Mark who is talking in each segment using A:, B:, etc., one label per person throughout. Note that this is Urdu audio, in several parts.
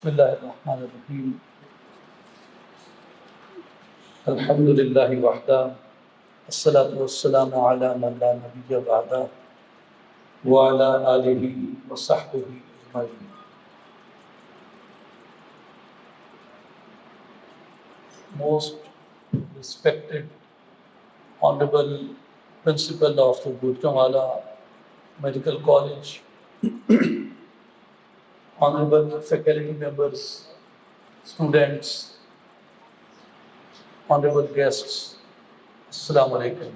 A: بسم اللہ الرحمن الرحیم الحمد للہ وحدہ الصلاۃ والسلام علی من لا نبی بعدہ وعلی آلہ وصحبہ اجمعین. Most respected honorable principal of the Gujranwala Medical College, honorable faculty members, students, honorable guests, Assalamu alaikum.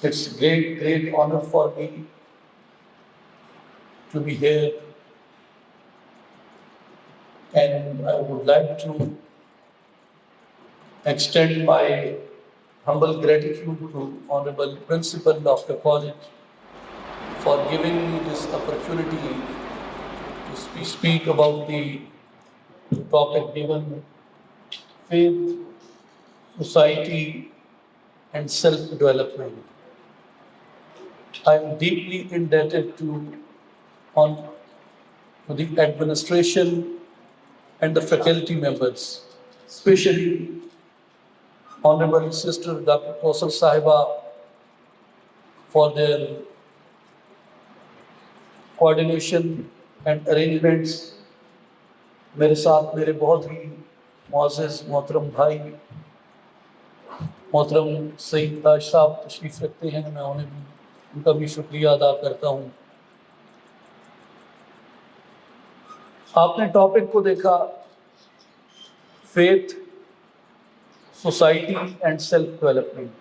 A: It's a great honor for me to be here, and I would like to extend my humble gratitude to honorable principal of the college for giving me this opportunity to speak about the topic given: faith, society, and self-development. I am deeply indebted to the administration and the faculty members, especially Honorable Sister Dr. Kausar Sahiba, for their coordination and arrangements. میرے ساتھ میرے بہت ہی معزز محترم بھائی محترم سعید تاج صاحب تشریف رکھتے ہیں. میں ان کا بھی شکریہ ادا کرتا ہوں. آپ نے ٹاپک کو دیکھا: faith, society and self development.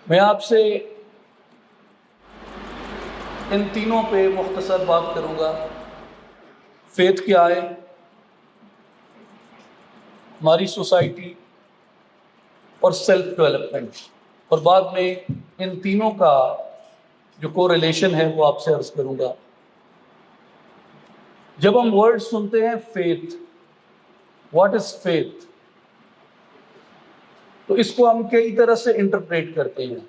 A: میں آپ سے ان تینوں پہ مختصر بات کروں گا. فیتھ کیا ہے، ہماری سوسائٹی، اور سیلف ڈیولپمنٹ، اور بعد میں ان تینوں کا جو کو ریلیشن ہے وہ آپ سے عرض کروں گا. جب ہم ورڈ سنتے ہیں فیتھ، واٹ از فیتھ، تو اس کو ہم کئی طرح سے انٹرپریٹ کرتے ہیں.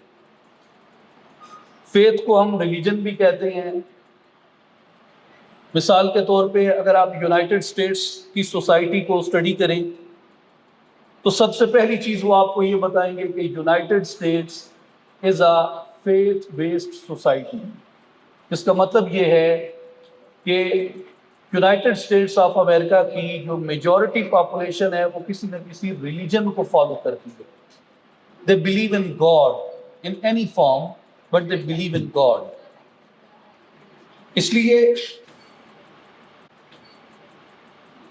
A: فیتھ کو ہم ریلیجن بھی کہتے ہیں. مثال کے طور پہ اگر آپ یونائٹڈ اسٹیٹس کی سوسائٹی کو اسٹڈی کریں تو سب سے پہلی چیز وہ آپ کو یہ بتائیں گے کہ United States is a faith based society. اس کا مطلب یہ ہے کہ یونائٹڈ اسٹیٹس آف امریکہ کی جو میجورٹی پاپولیشن ہے وہ کسی نہ کسی ریلیجن کو فالو کرتی ہے. They believe in God in any form, but they believe in God. اس لیے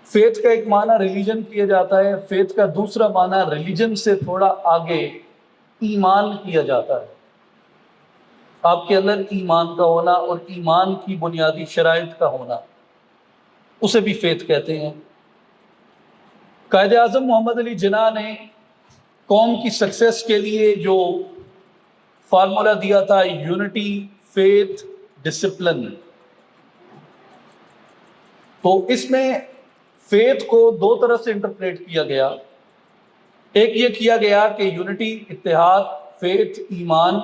A: فیتھ کا ایک معنی ریلیجن کیا جاتا ہے. فیتھ کا دوسرا معنی ریلیجن سے تھوڑا آگے ایمان کیا جاتا ہے. آپ کے اندر ایمان کا ہونا اور ایمان کی بنیادی شرائط کا ہونا، اسے بھی فیتھ کہتے ہیں. قائد اعظم محمد علی جناح نے قوم کی سکسیس کے لیے جو فارمولا دیا تھا: یونٹی، فیتھ، ڈسپلن. تو اس میں فیتھ کو دو طرح سے انٹرپریٹ کیا گیا. ایک یہ کیا گیا کہ یونٹی، اتحاد، فیتھ ایمان،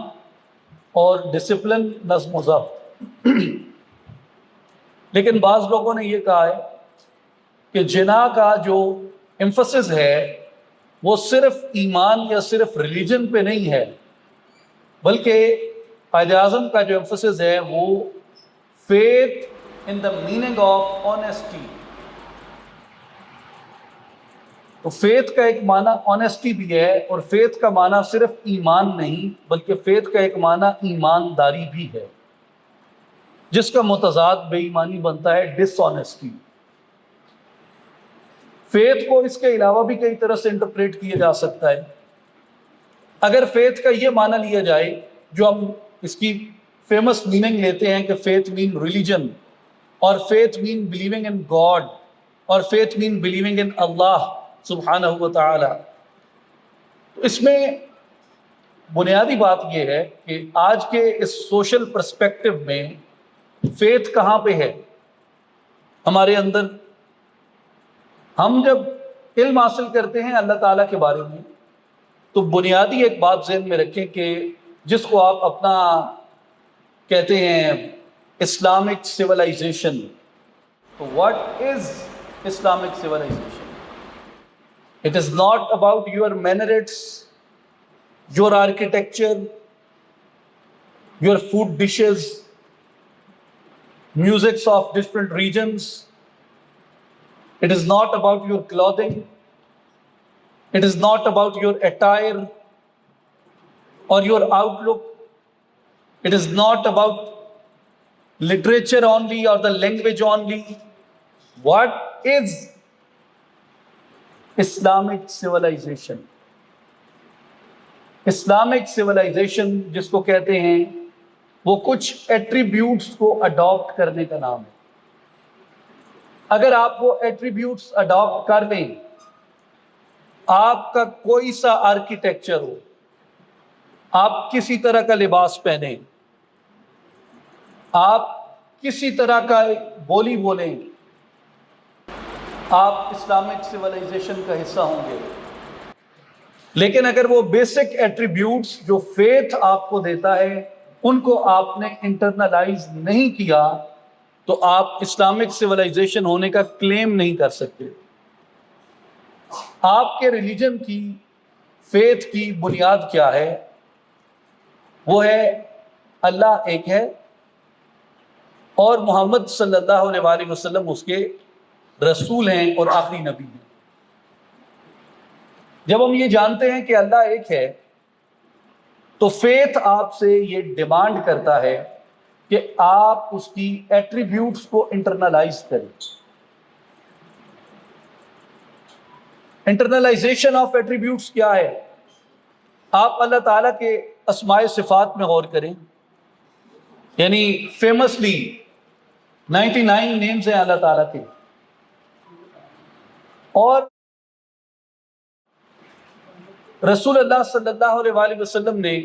A: اور ڈسپلن نظم و ضبط. لیکن بعض لوگوں نے یہ کہا ہے کہ جناح کا جو ایمفسس ہے وہ صرف ایمان یا صرف ریلیجن پہ نہیں ہے، بلکہ قائد اعظم کا جو ایمفسس ہے وہ faith in the meaning of honesty. تو فیتھ کا ایک معنی آنیسٹی بھی ہے، اور فیتھ کا معنی صرف ایمان نہیں بلکہ فیتھ کا ایک معنی ایمانداری بھی ہے، جس کا متضاد بے ایمانی بنتا ہے ڈس آنیسٹی. فیتھ کو اس کے علاوہ بھی کئی طرح سے انٹرپریٹ کیا جا سکتا ہے. اگر فیتھ کا یہ معنی لیا جائے جو ہم اس کی فیمس میننگ لیتے ہیں کہ فیتھ مین ریلیجن، اور faith mean believing in God, اور فیتھ مین بلیونگ ان اللہ سبحانہ و تعالی. تو اس میں بنیادی بات یہ ہے کہ آج کے اس سوشل پرسپیکٹو میں فیتھ کہاں پہ ہے ہمارے اندر. ہم جب علم حاصل کرتے ہیں اللہ تعالیٰ کے بارے میں تو بنیادی ایک بات ذہن میں رکھیں کہ جس کو آپ اپنا کہتے ہیں Islamic civilization. What is Islamic civilization? It is not about your minarets, your architecture, your food dishes, musics of different regions. It is not about your clothing. It is not about your attire or your outlook. It is not about literature only or the language only. What is Islamic civilization? Islamic civilization جس کو کہتے ہیں وہ کچھ ایٹریبیوٹس کو اڈاپٹ کرنے کا نام ہے. اگر آپ وہ ایٹریبیوٹس اڈاپٹ کر لیں، آپ کا کوئی سا آرکیٹیکچر ہو، آپ کسی طرح کا لباس پہنیں، آپ کسی طرح کا بولی بولیں، آپ اسلامک سویلائزیشن کا حصہ ہوں گے. لیکن اگر وہ بیسک ایٹریبیوٹس جو فیتھ آپ کو دیتا ہے ان کو آپ نے انٹرنلائز نہیں کیا تو آپ اسلامک سویلائزیشن ہونے کا کلیم نہیں کر سکتے. آپ کے ریلیجن کی، فیتھ کی بنیاد کیا ہے؟ وہ ہے اللہ ایک ہے اور محمد صلی اللہ علیہ وآلہ وسلم اس کے رسول ہیں اور آخری نبی ہیں. جب ہم یہ جانتے ہیں کہ اللہ ایک ہے تو فیتھ آپ سے یہ ڈیمانڈ کرتا ہے کہ آپ اس کی ایٹریبیوٹس کو انٹرنلائز کریں. انٹرنلائزیشن آف ایٹریبیوٹس کیا ہے؟ آپ اللہ تعالیٰ کے اسماء صفات میں غور کریں. یعنی فیمسلی 99 نیمز ہیں اللہ تعالیٰ کے، اور رسول اللہ صلی اللہ علیہ وآلہ وسلم نے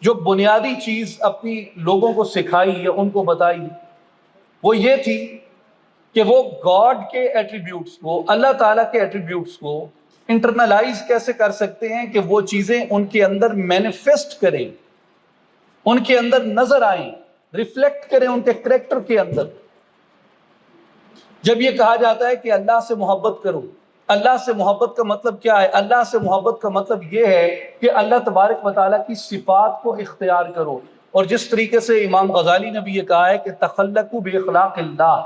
A: جو بنیادی چیز اپنی لوگوں کو سکھائی یا ان کو بتائی وہ یہ تھی کہ وہ گاڈ کے ایٹریبیوٹس کو، اللہ تعالیٰ کے ایٹریبیوٹس کو انٹرنلائز کیسے کر سکتے ہیں کہ وہ چیزیں ان کے اندر مینیفیسٹ کریں، ان کے اندر نظر آئیں، ریفلیکٹ کریں ان کے کریکٹر کے اندر. جب یہ کہا جاتا ہے کہ اللہ سے محبت کرو، اللہ سے محبت کا مطلب کیا ہے؟ اللہ سے محبت کا مطلب یہ ہے کہ اللہ تبارک و تعالیٰ کی صفات کو اختیار کرو. اور جس طریقے سے امام غزالی نے بھی یہ کہا ہے کہ تخلقوا باخلاق اللہ،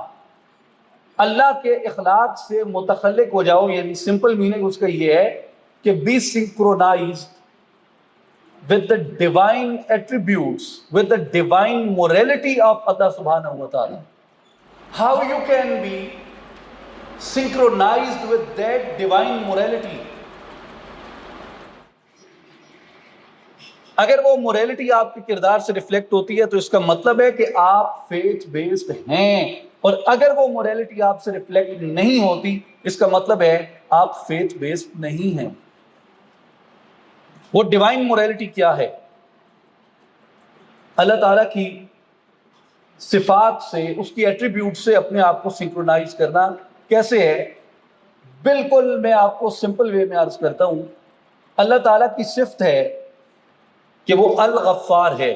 A: اللہ کے اخلاق سے متخلق ہو جاؤ. یعنی سمپل میننگ اس کا یہ ہے کہ be synchronised with the divine attributes, with the divine morality of Allah subhanahu wa ta'ala. How you can be synchronized with that divine morality? اگر وہ morality آپ کے کردار سے ریفلیکٹ ہوتی ہے تو اس کا مطلب ہے کہ آپ faith based ہیں، اور اگر وہ morality آپ سے ریفلیکٹ نہیں ہوتی اس کا مطلب ہے آپ faith based نہیں ہیں. وہ ڈیوائن موریلٹی کیا ہے؟ اللہ تعالیٰ کی صفات سے، اس کی ایٹریبیوٹ سے اپنے آپ کو سنکرونائز کرنا کیسے ہے؟ بالکل میں آپ کو سمپل وے میں عرض کرتا ہوں. اللہ تعالیٰ کی صفت ہے کہ وہ الغفار ہے،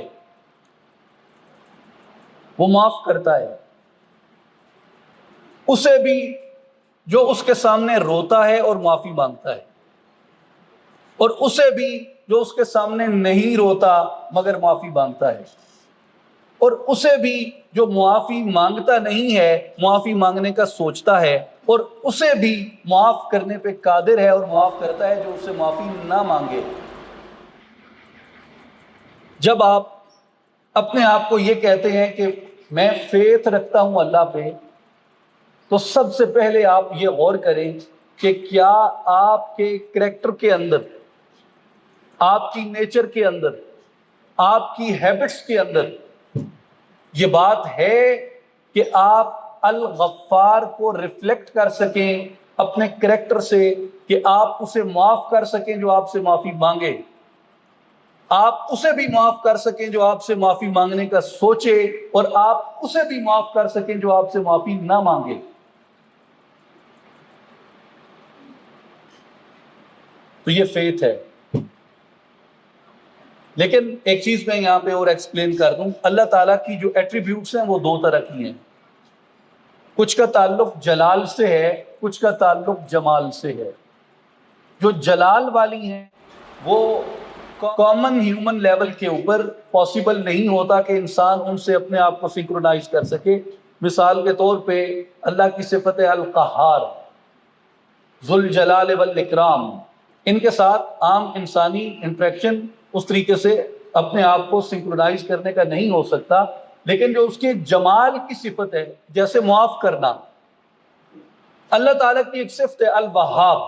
A: وہ معاف کرتا ہے. اسے بھی جو اس کے سامنے روتا ہے اور معافی مانگتا ہے، اور اسے بھی جو اس کے سامنے نہیں روتا مگر معافی مانگتا ہے، اور اسے بھی جو معافی مانگتا نہیں ہے معافی مانگنے کا سوچتا ہے، اور اسے بھی معاف کرنے پہ قادر ہے اور معاف کرتا ہے جو اسے معافی نہ مانگے. جب آپ اپنے آپ کو یہ کہتے ہیں کہ میں فیتھ رکھتا ہوں اللہ پہ، تو سب سے پہلے آپ یہ غور کریں کہ کیا آپ کے کریکٹر کے اندر، آپ کی نیچر کے اندر، آپ کی ہیبٹس کے اندر یہ بات ہے کہ آپ الغفار کو ریفلیکٹ کر سکیں اپنے کریکٹر سے، کہ آپ اسے معاف کر سکیں جو آپ سے معافی مانگے، آپ اسے بھی معاف کر سکیں جو آپ سے معافی مانگنے کا سوچے، اور آپ اسے بھی معاف کر سکیں جو آپ سے معافی نہ مانگے. تو یہ فیتھ ہے. لیکن ایک چیز میں یہاں پہ اور ایکسپلین کر دوں، اللہ تعالیٰ کی جو ایٹریبیوٹس ہیں وہ دو طرح کی ہیں، کچھ کا تعلق جلال سے ہے، کچھ کا تعلق جمال سے ہے۔ جو جلال والی ہیں وہ کامن ہیومن لیول کے اوپر پاسبل نہیں ہوتا کہ انسان ان سے اپنے آپ کو سنکرونائز کر سکے۔ مثال کے طور پہ اللہ کی صفت القہار، ذوالجلال والاکرام، ان کے ساتھ عام انسانی انٹریکشن اس طریقے سے اپنے آپ کو سنکرونائز کرنے کا نہیں ہو سکتا۔ لیکن جو اس کے جمال کی صفت ہے، جیسے معاف کرنا، اللہ تعالیٰ کی ایک صفت ہے الوہاب،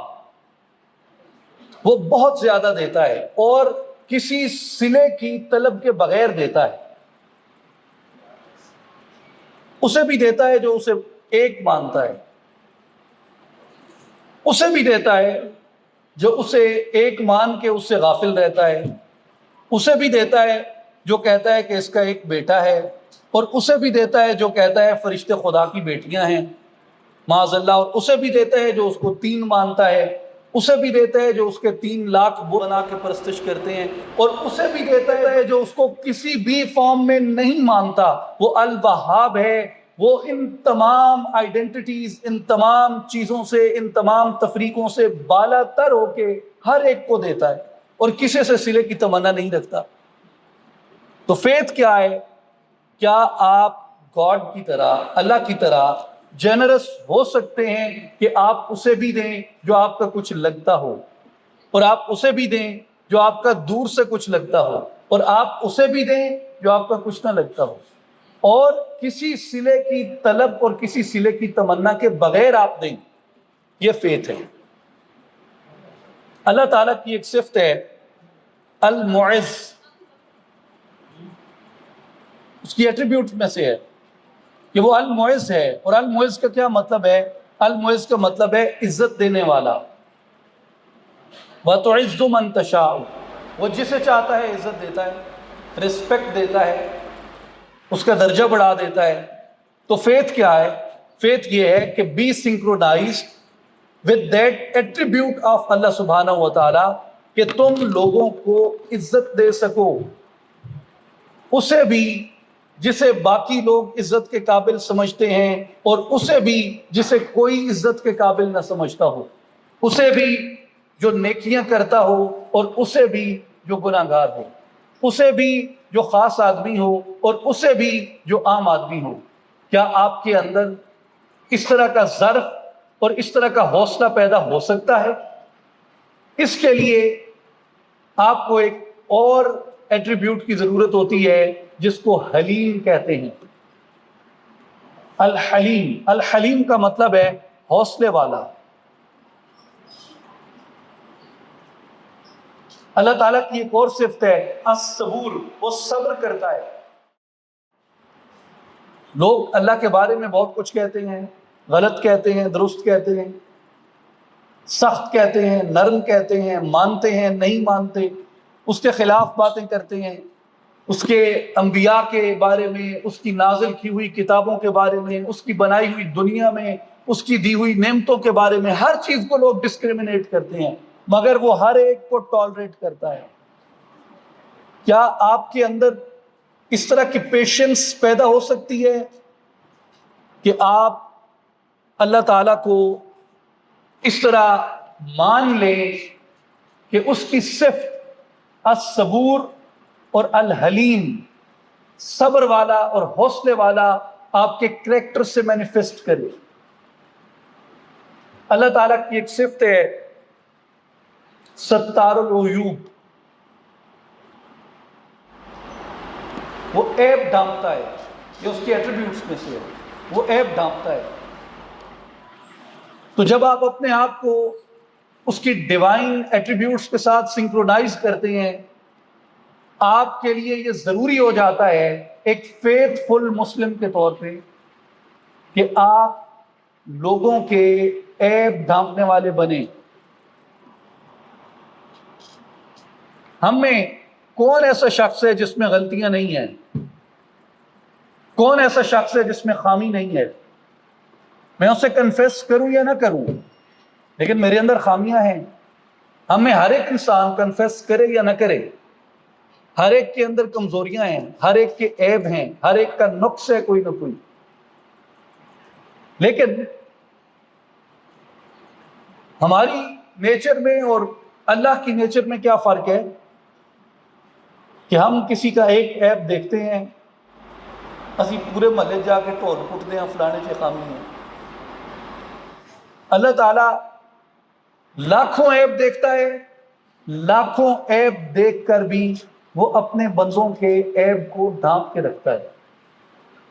A: وہ بہت زیادہ دیتا ہے اور کسی صلے کی طلب کے بغیر دیتا ہے۔ اسے بھی دیتا ہے جو اسے ایک مانتا ہے، اسے بھی دیتا ہے جو اسے ایک مان کے اس سے غافل رہتا ہے، اسے بھی دیتا ہے جو کہتا ہے کہ اس کا ایک بیٹا ہے، اور اسے بھی دیتا ہے جو کہتا ہے فرشتے خدا کی بیٹیاں ہیں معاذ اللہ، اور اسے بھی دیتا ہے جو اس کو تین مانتا ہے، اسے بھی دیتا ہے جو اس کے 3 لاکھ بنا کے پرستش کرتے ہیں، اور اسے بھی دیتا ہے جو اس کو کسی بھی فارم میں نہیں مانتا۔ وہ الوہاب ہے، وہ ان تمام آئیڈینٹیٹیز، ان تمام چیزوں سے، ان تمام تفریقوں سے بالا تر ہو کے ہر ایک کو دیتا ہے اور کسی سے صلے کی تمنا نہیں رکھتا۔ تو فیتھ کیا ہے؟ کیا آپ گاڈ کی طرح، اللہ کی طرح جنرس ہو سکتے ہیں کہ آپ اسے بھی دیں جو آپ کا کچھ لگتا ہو، اور آپ اسے بھی دیں جو آپ کا دور سے کچھ لگتا ہو، اور آپ اسے بھی دیں جو آپ کا کچھ نہ لگتا ہو، اور کسی صلے کی طلب اور کسی صلے کی تمنا کے بغیر آپ دیں؟ یہ فیتھ ہے۔ اللہ تعالیٰ کی ایک صفت ہے المعز، اس کی ایٹریبیوٹ میں سے ہے کہ وہ المعز ہے۔ اور المعز کا کیا مطلب ہے؟ المعز کا مطلب ہے عزت دینے والا۔ وَتُعِزُّ مَن تَشَاءُ، وہ جسے چاہتا ہے عزت دیتا ہے، رسپیکٹ دیتا ہے، اس کا درجہ بڑھا دیتا ہے۔ تو فیتھ کیا ہے؟ فیتھ یہ ہے کہ be synchronised with that attribute of اللہ سبحانہ و تعالی، کہ تم لوگوں کو عزت دے سکو، اسے بھی جسے باقی لوگ عزت کے قابل سمجھتے ہیں، اور اسے بھی جسے کوئی عزت کے قابل نہ سمجھتا ہو، اسے بھی جو نیکیاں کرتا ہو اور اسے بھی جو گناہ گار ہو، اسے بھی جو خاص آدمی ہو اور اسے بھی جو عام آدمی ہو۔ کیا آپ کے اندر اس طرح کا ظرف اور اس طرح کا حوصلہ پیدا ہو سکتا ہے؟ اس کے لیے آپ کو ایک اور ایٹریبیوٹ کی ضرورت ہوتی ہے جس کو حلیم کہتے ہیں۔ الحلیم، الحلیم کا مطلب ہے حوصلے والا۔ اللہ تعالیٰ کی ایک اور صفت ہے الصبور، وہ صبر کرتا ہے۔ لوگ اللہ کے بارے میں بہت کچھ کہتے ہیں، غلط کہتے ہیں، درست کہتے ہیں، سخت کہتے ہیں، نرم کہتے ہیں، مانتے ہیں، نہیں مانتے، اس کے خلاف باتیں کرتے ہیں، اس کے انبیاء کے بارے میں، اس کی نازل کی ہوئی کتابوں کے بارے میں، اس کی بنائی ہوئی دنیا میں، اس کی دی ہوئی نعمتوں کے بارے میں، ہر چیز کو لوگ ڈسکریمنیٹ کرتے ہیں، مگر وہ ہر ایک کو ٹالریٹ کرتا ہے۔ کیا آپ کے اندر اس طرح کی پیشنس پیدا ہو سکتی ہے کہ آپ اللہ تعالیٰ کو اس طرح مان لیں کہ اس کی صفت الصبور اور الحلیم، صبر والا اور حوصلے والا، آپ کے کریکٹر سے مینیفیسٹ کرے؟ اللہ تعالیٰ کی ایک صفت ہے ستار العیوب، وہ عیب ڈھانپتا ہے، یہ اس کی ایٹریبیوٹس میں سے ہے، وہ عیب ڈھانپتا ہے۔ تو جب آپ اپنے آپ کو اس کی ڈیوائن ایٹریبیوٹس کے ساتھ سنکرونائز کرتے ہیں، آپ کے لیے یہ ضروری ہو جاتا ہے ایک فیتھ فل مسلم کے طور پہ کہ آپ لوگوں کے عیب ڈھانپنے والے بنیں۔ ہم میں کون ایسا شخص ہے جس میں غلطیاں نہیں ہیں؟ کون ایسا شخص ہے جس میں خامی نہیں ہے؟ میں اسے کنفیس کروں یا نہ کروں، لیکن میرے اندر خامیاں ہیں۔ ہم میں ہر ایک انسان کنفیس کرے یا نہ کرے، ہر ایک کے اندر کمزوریاں ہیں، ہر ایک کے عیب ہیں، ہر ایک کا نقص ہے کوئی نہ کوئی. لیکن ہماری نیچر میں اور اللہ کی نیچر میں کیا فرق ہے کہ ہم کسی کا ایک عیب دیکھتے ہیں، اسی پورے محلے جا کے ٹول پٹتے ہیں فلانے سے خامی ہے. اللہ تعالیٰ لاکھوں عیب دیکھتا ہے، لاکھوں عیب دیکھ کر بھی وہ اپنے بندوں کے عیب کو ڈھانپ کے رکھتا ہے،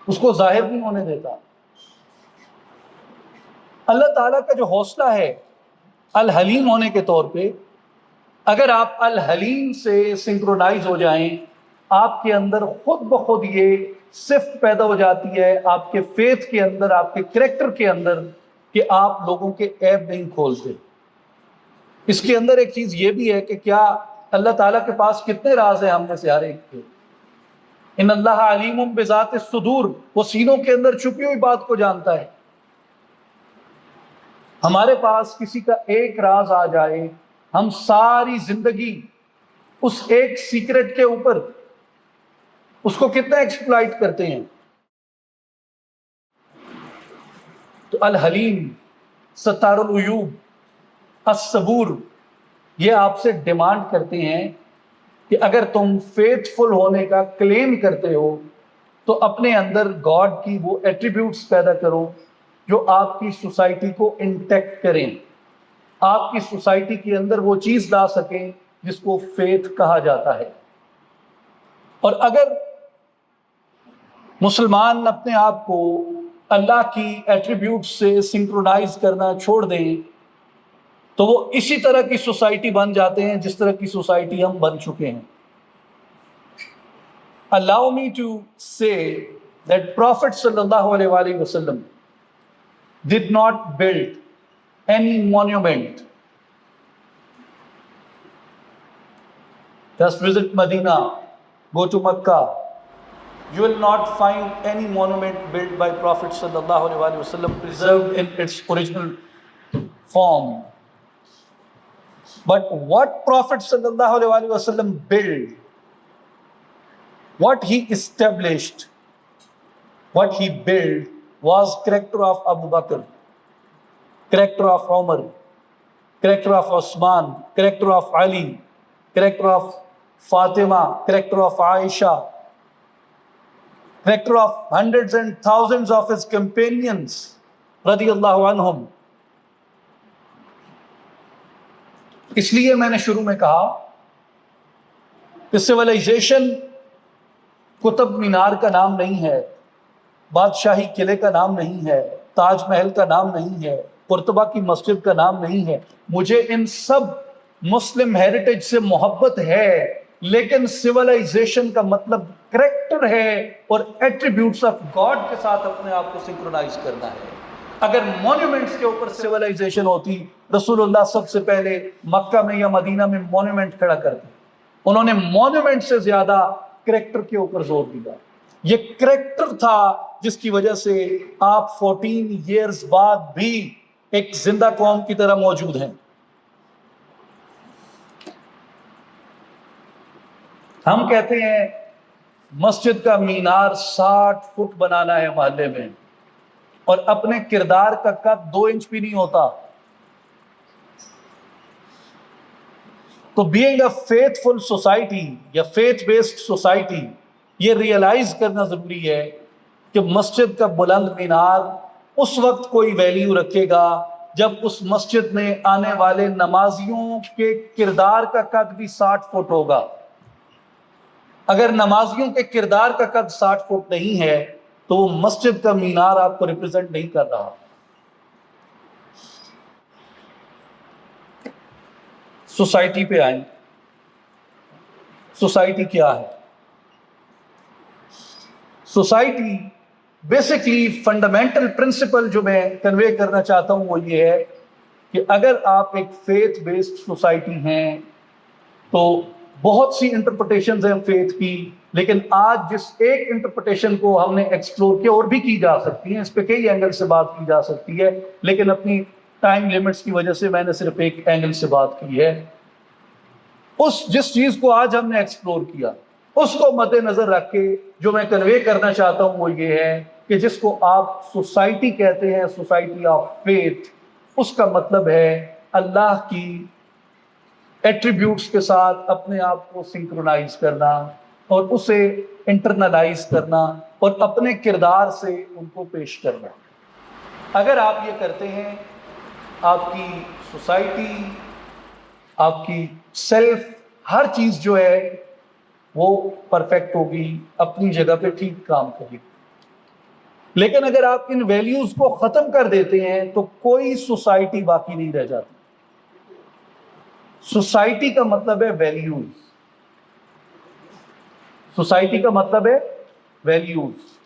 A: اس کو ظاہر نہیں ہونے دیتا. اللہ تعالیٰ کا جو حوصلہ ہے الحلیم ہونے کے طور پہ، اگر آپ الحلیم سے سنکرونائز ہو جائیں، آپ کے اندر خود بخود یہ صفت پیدا ہو جاتی ہے آپ کے فیتھ کے اندر، آپ کے کریکٹر کے اندر، کہ آپ لوگوں کے عیب نہیں کھولتے. اس کے اندر ایک چیز یہ بھی ہے کہ کیا اللہ تعالیٰ کے پاس کتنے راز ہیں ہم میں سے ہر ایک کے. ان اللہ علیم بذات الصدور، وہ سینوں کے اندر چھپی ہوئی بات کو جانتا ہے. ہمارے پاس کسی کا ایک راز آ جائے، ہم ساری زندگی اس ایک سیکرٹ کے اوپر اس کو کتنا ایکسپلائٹ کرتے ہیں. تو الحلیم، ستار العیوب، الصبور، یہ آپ سے ڈیمانڈ کرتے ہیں کہ اگر تم فیتھ فل ہونے کا کلیم کرتے ہو تو اپنے اندر گاڈ کی وہ ایٹریبیوٹس پیدا کرو جو آپ کی سوسائٹی کو انٹیکٹ کریں، آپ کی سوسائٹی کے اندر وہ چیز لا سکیں جس کو فیتھ کہا جاتا ہے. اور اگر مسلمان اپنے آپ کو اللہ کی ایٹریبیوٹ سے سنکرونائز کرنا چھوڑ دیں تو وہ اسی طرح کی سوسائٹی بن جاتے ہیں جس طرح کی سوسائٹی ہم بن چکے ہیں. Allow me to say that Prophet sallallahu alaihi wasallam did not build any monument. Just visit Medina, go to Makkah. You will not find any monument built by Prophet sallallahu alaihi wasallam preserved in its original form. But what Prophet sallallahu alaihi wasallam built, what he established, what he built was character of Abu Bakr, character of Umar, character of Osman, character of Ali, character of Fatima, character of Aisha, character of hundreds and thousands of his companions radiyallahu anhum. اس لیے میں نے شروع میں کہا کہ سویلائزیشن قطب مینار کا نام نہیں ہے، بادشاہی قلعے کا نام نہیں ہے، تاج محل کا نام نہیں ہے، قرطبہ کی مسجد کا نام نہیں ہے. مجھے ان سب مسلم ہیریٹیج سے محبت ہے، لیکن سویلائزیشن کا مطلب کریکٹر ہے اور ایٹریبیوٹس آف گاڈ کے ساتھ اپنے آپ کو سنکرونائز کرنا ہے. اگر مونیومنٹس کے اوپر سویلائزیشن ہوتی، رسول اللہ سب سے پہلے مکہ میں یا مدینہ میں مونیومنٹ کھڑا کرتے. انہوں نے مونیومنٹ سے زیادہ کریکٹر کے اوپر زور دیا. یہ کریکٹر تھا جس کی وجہ سے آپ 14 ایئرز بعد بھی ایک زندہ قوم کی طرح موجود ہیں. ہم کہتے ہیں مسجد کا مینار 60 فٹ بنانا ہے محلے میں، اور اپنے کردار کا قد 2 انچ بھی نہیں ہوتا. تو being a faithful society یا فیتھ بیسڈ سوسائٹی، یہ ریئلائز کرنا ضروری ہے کہ مسجد کا بلند مینار اس وقت کوئی ویلیو رکھے گا جب اس مسجد میں آنے والے نمازیوں کے کردار کا قد بھی 60 فٹ ہوگا. اگر نمازیوں کے کردار کا قد 60 فٹ نہیں ہے تو وہ مسجد کا مینار آپ کو ریپرزینٹ نہیں کر رہا. سوسائٹی پہ آئیں. سوسائٹی کیا ہے؟ سوسائٹی بیسکلی فنڈامنٹل پرنسپل جو میں کنوے کرنا چاہتا ہوں وہ یہ ہے کہ اگر آپ ایک فیتھ بیسڈ سوسائٹی ہیں تو بہت سی انٹرپریٹیشنز ہیں فیتھ کی، لیکن آج جس ایک انٹرپریٹیشن کو ہم نے ایکسپلور کیا، اور بھی کی جا سکتی ہیں، اس پہ کئی اینگل سے بات کی جا سکتی ہے، لیکن اپنی ٹائم لیمٹس کی وجہ سے میں نے صرف ایک اینگل سے بات کی ہے. جس چیز کو آج ہم نے ایکسپلور کیا اس کو مد نظر رکھ کے جو میں کنوے کرنا چاہتا ہوں وہ یہ ہے کہ جس کو آپ سوسائٹی کہتے ہیں، سوسائٹی آف فیتھ، اس کا مطلب ہے اللہ کی ایٹریبیوٹس کے ساتھ اپنے آپ کو سنکرونائز کرنا اور اسے انٹرنلائز کرنا اور اپنے کردار سے ان کو پیش کرنا۔ اگر آپ یہ کرتے ہیں، آپ کی سوسائٹی، آپ کی سیلف، ہر چیز جو ہے وہ پرفیکٹ ہوگی، اپنی جگہ پہ ٹھیک کام کرے گی۔ لیکن اگر آپ ان ویلیوز کو ختم کر دیتے ہیں تو کوئی سوسائٹی باقی نہیں رہ جاتی۔ سوسائٹی کا مطلب ہے ویلیوز، سوسائٹی کا مطلب ہے ویلیوز۔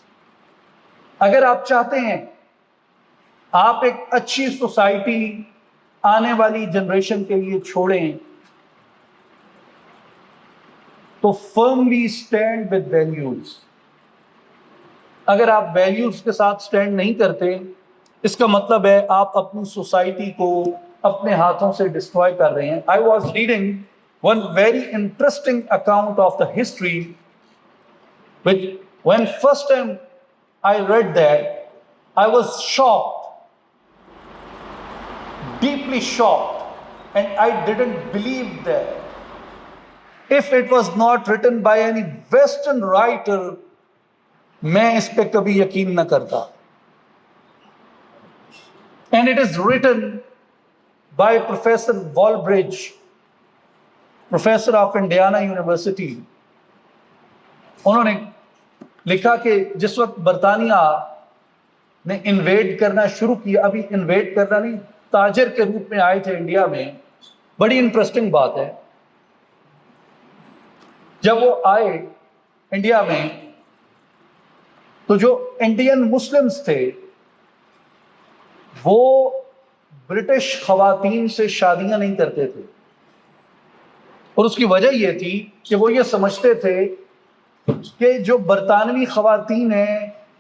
A: اگر آپ چاہتے ہیں آپ ایک اچھی سوسائٹی آنے والی جنریشن کے لیے چھوڑیں تو فرملی اسٹینڈ ود ویلیوز۔ اگر آپ ویلیوز کے ساتھ اسٹینڈ نہیں کرتے، اس کا مطلب ہے آپ اپنی سوسائٹی کو اپنے ہاتھوں سے ڈسٹروائے کر رہے ہیں۔ I was reading one very interesting account of the history, which when first time I read that, I was shocked, deeply shocked, and I didn't believe that. If it was not written by any Western writer, میں اس پہ کبھی یقین نہ کرتا۔ And it is written by Professor Walbridge, Professor of Indiana University. انہوں نے لکھا کہ جس وقت برطانیہ نے انویڈ کرنا شروع کیا، ابھی انویڈ کرنا نہیں، تاجر کے روپ میں آئے تھے انڈیا میں۔ بڑی انٹرسٹنگ بات ہے، جب وہ آئے انڈیا میں تو جو انڈین مسلمز تھے وہ برٹش خواتین سے شادیاں نہیں کرتے تھے، اور اس کی وجہ یہ تھی کہ وہ یہ سمجھتے تھے کہ جو برطانوی خواتین ہیں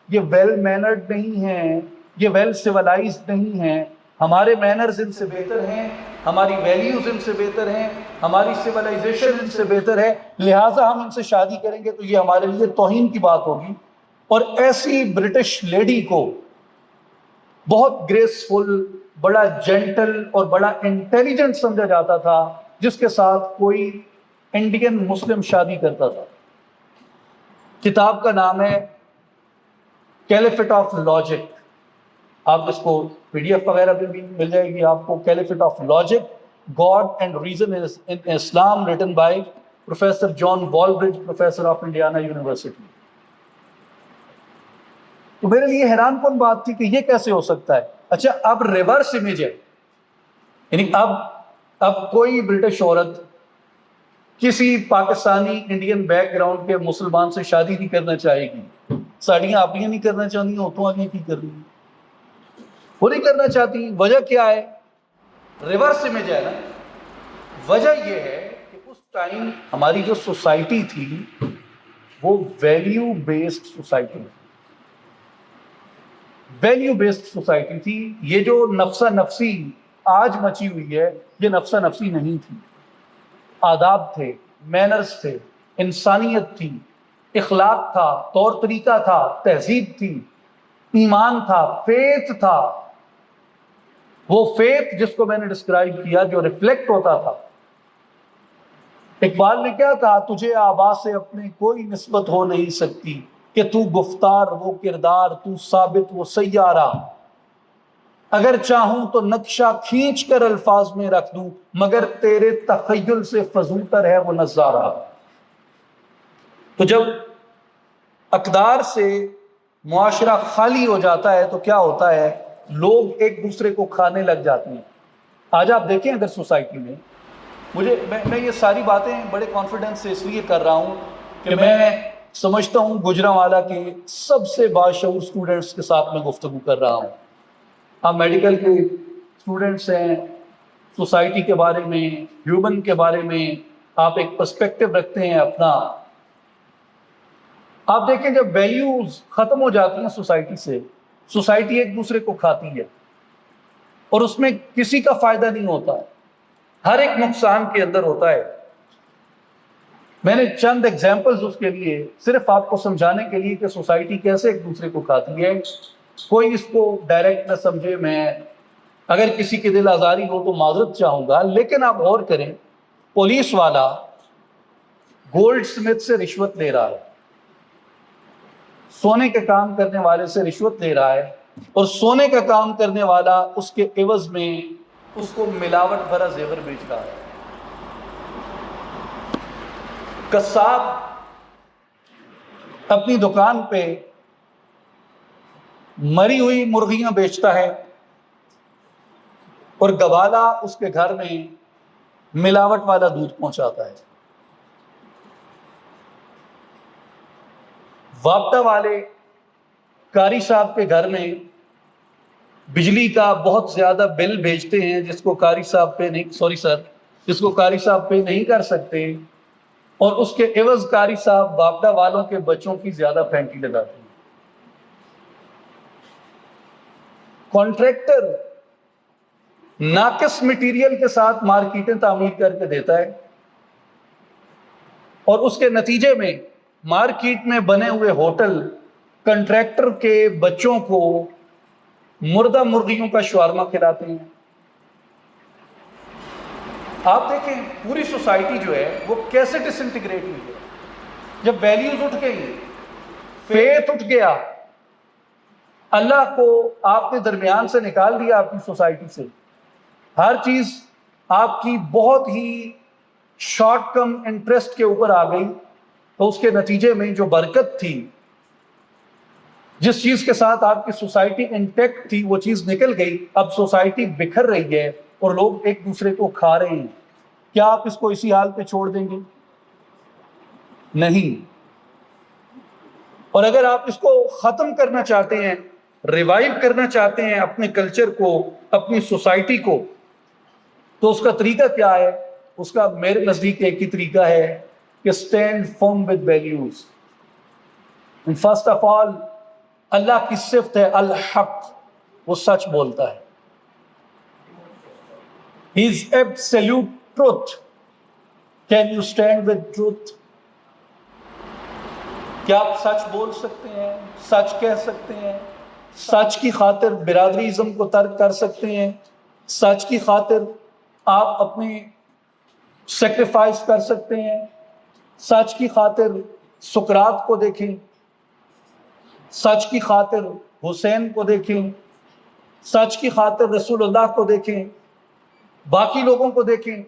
A: یہ ویل مینرڈ نہیں ہیں، یہ ویل سیولائزڈ نہیں ہیں، ہمارے مینرز ان سے بہتر ہیں، ہماری ویلیوز ان سے بہتر ہیں، ہماری سیولائزیشن ان سے بہتر ہے، لہٰذا ہم ان سے شادی کریں گے تو یہ ہمارے لیے توہین کی بات ہوگی۔ اور ایسی برٹش لیڈی کو بہت گریسفل، بڑا جینٹل اور بڑا انٹیلیجنٹ سمجھا جاتا تھا جس کے ساتھ کوئی انڈین مسلم شادی کرتا تھا۔ کتاب کا نام ہے کیلیفٹ آف لاجک، آپ اس کو PDF وغیرہ پہ بھی مل جائے گی آپ کو، caliphate of logic, God and reason in Islam, written by professor John Walbridge, professor of Indiana University. تو میرے لیے حیران کن بات تھی کہ یہ کیسے ہو سکتا ہے۔ اچھا، اب ریورس امیج ہے، یعنی اب کوئی برٹش عورت کسی پاکستانی انڈین بیک گراؤنڈ کے مسلمان سے شادی نہیں کرنا چاہے گی۔ ساڑیاں آپ نہیں کرنا چاہتی، عورتوں آگے کی کر رہی ہیں، وہ نہیں کرنا چاہتی۔ وجہ کیا ہے؟ ریورس امیج ہے نا۔ وجہ یہ ہے کہ اس ٹائم ہماری جو سوسائٹی تھی وہ ویلیو بیسڈ سوسائٹی تھی، ویلیو بیسڈ سوسائٹی تھی۔ یہ جو نفسا نفسی آج مچی ہوئی ہے یہ نفسا نفسی نہیں تھی، آداب تھے، مینرز تھے، انسانیت تھی، اخلاق تھا، طور طریقہ تھا، تہذیب تھی، ایمان تھا، فیتھ تھا۔ وہ فیتھ جس کو میں نے ڈسکرائب کیا جو ریفلیکٹ ہوتا تھا۔ اقبال نے کیا کہا؟ تجھے آبا سے اپنے کوئی نسبت ہو نہیں سکتی کہ تو گفتار وہ کردار، تو ثابت وہ سیارہ، اگر چاہوں تو نقشہ کھینچ کر الفاظ میں رکھ دوں، مگر تیرے تخیل سے فضوتر ہے وہ نظارہ۔ تو جب اقدار سے معاشرہ خالی ہو جاتا ہے تو کیا ہوتا ہے؟ لوگ ایک دوسرے کو کھانے لگ جاتے ہیں۔ آج آپ دیکھیں اگر سوسائٹی میں، میں یہ ساری باتیں بڑے کانفیڈنس سے اس لیے کر رہا ہوں کہ میں سمجھتا ہوں گوجرانوالہ کے سب سے باشعور اسٹوڈنٹس کے ساتھ میں گفتگو کر رہا ہوں۔ آپ میڈیکل کے اسٹوڈنٹس ہیں، سوسائٹی کے بارے میں، ہیومن کے بارے میں آپ ایک پرسپیکٹو رکھتے ہیں اپنا۔ آپ دیکھیں جب ویلیوز ختم ہو جاتی ہیں سوسائٹی سے، سوسائٹی ایک دوسرے کو کھاتی ہے اور اس میں کسی کا فائدہ نہیں ہوتا، ہر ایک نقصان کے اندر ہوتا ہے۔ میں نے چند ایگزامپلز اس کے لیے صرف آپ کو سمجھانے کے لیے کہ سوسائٹی کیسے ایک دوسرے کو کھاتی ہے. کوئی اس کو ڈائریکٹ نہ سمجھے، میں اگر کسی کی دل آزاری ہو تو معذرت چاہوں گا، لیکن آپ غور کریں، پولیس والا گولڈ سمتھ سے رشوت لے رہا ہے، سونے کا کام کرنے والے سے رشوت لے رہا ہے، اور سونے کا کام کرنے والا اس کے عوض میں اس کو ملاوٹ بھرا زیور بیچ رہا ہے. قصاب اپنی دکان پہ مری ہوئی مرغیاں بیچتا ہے، اور گوالا اس کے گھر میں ملاوٹ والا دودھ پہنچاتا ہے. وابطہ والے قاری صاحب کے گھر میں بجلی کا بہت زیادہ بل بھیجتے ہیں جس کو قاری صاحب جس کو قاری صاحب پے نہیں کر سکتے، اور اس کے عوض قاری صاحب وابطہ والوں کے بچوں کی زیادہ پھینٹی لگاتے ہیں. کانٹریکٹر ناقص مٹیریل کے ساتھ مارکیٹیں تعمیر کر کے دیتا ہے، اور اس کے نتیجے میں مارکیٹ میں بنے ہوئے ہوٹل کنٹریکٹر کے بچوں کو مردہ مرغیوں کا شورما کھلاتے ہیں. آپ دیکھیں پوری سوسائٹی جو ہے وہ کیسے ڈس انٹیگریٹ ہوئی ہے. جب ویلیوز اٹھ گئی، فیتھ اٹھ گیا، اللہ کو آپ نے درمیان سے نکال دیا اپنی سوسائٹی سے، ہر چیز آپ کی بہت ہی شارٹ کم انٹرسٹ کے اوپر آ گئی، تو اس کے نتیجے میں جو برکت تھی، جس چیز کے ساتھ آپ کی سوسائٹی انٹیکٹ تھی، وہ چیز نکل گئی. اب سوسائٹی بکھر رہی ہے اور لوگ ایک دوسرے کو کھا رہے ہیں. کیا آپ اس کو اسی حال پہ چھوڑ دیں گے؟ نہیں. اور اگر آپ اس کو ختم کرنا چاہتے ہیں، ریوائیو کرنا چاہتے ہیں اپنے کلچر کو، اپنی سوسائٹی کو، تو اس کا طریقہ کیا ہے؟ اس کا میرے نزدیک ایک ہی طریقہ ہے کہ stand firm with values. First of all, اللہ کی صفت ہے الحق، وہ سچ بولتا ہے. He is absolute truth. Can you stand with truth? کیا آپ سچ بول سکتے ہیں، سچ کہہ سکتے ہیں، سچ کی خاطر برادریزم کو ترک کر سکتے ہیں، سچ کی خاطر آپ اپنے سیکریفائس کر سکتے ہیں، سچ کی خاطر سقراط کو دیکھیں، سچ کی خاطر حسین کو دیکھیں، سچ کی خاطر رسول اللہ کو دیکھیں، باقی لوگوں کو دیکھیں.